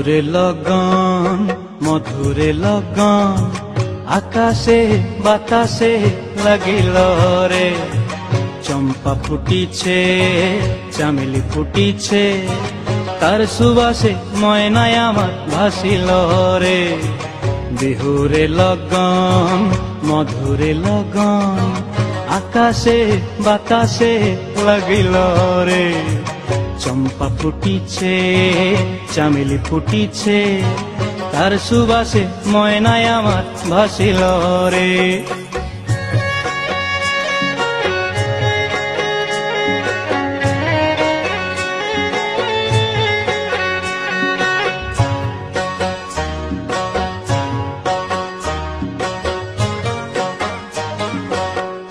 বিহুরে লগন মধুরে লগন আকাশে বাতাসে লাগিল রে। চম্পা ফুটিছে চামেলি ফুটিছে তার সুবাসে ময়নায় আমার ভাসিল রে। বিহুরে লগন মধুরে লগন আকাশে বাতাসে লাগিল রে। চম্পা ফুটিছে চামেলি ফুটিছে তার সুবাসে ময়নায় আমার ভাসিল রে।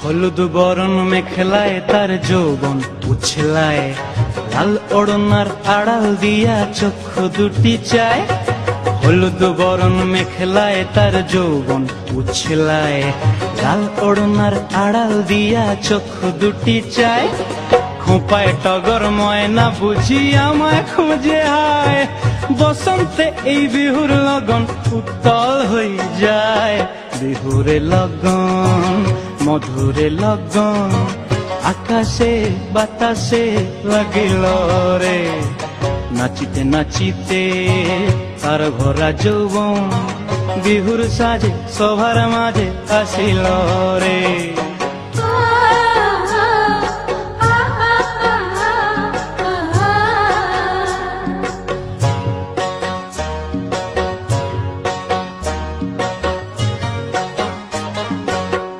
হলুদ বরণ মেখলায় তার যৌবন উছলায়, লাল ওড়নার আড়াল দিয়া চক্ষু দুটি চায়। হলুদ বরণ মেখলায় তার যৌবন উছলায়, লাল ওড়নার আড়াল দিয়া চক্ষু দুটি চায়। খোঁপায় টগর ময়না বুঝি আমায় খুঁজে আয়, বসন্তে এই বিহুর লগন উত্তল হয়ে যায়। বিহুরে লগন মধুরে লগন আকাশে বাতাসে লাগিল রে। নাচিতে নাচিতে তার ভরা যৌবন বিহুর সাজে সভার মাঝে আসিল রে।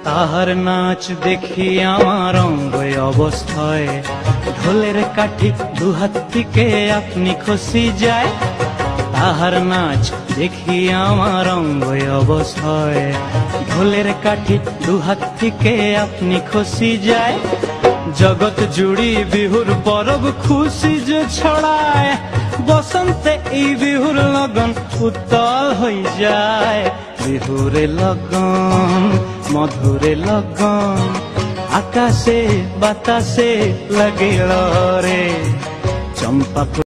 তাহার নাচ দেখি আমার অঙ্গ অবস্থায়, ঢোলের কাঠি দুহাত থেকে আপনি খসি যায়। তাহার নাচ দেখি আমার অঙ্গ অবস্থায়, ঢোলের কাঠি দুহাত থেকে আপনি খসি যায়। জগৎ জুড়ি বিহুর পরব খুশি যে ছড়ায়, বসন্তে এই বিহুর লগন উত্তল হয়ে যায়। বিহুরে লগন মধুরে লগন আকাশে বাতাসে লাগিল রে। চম্পা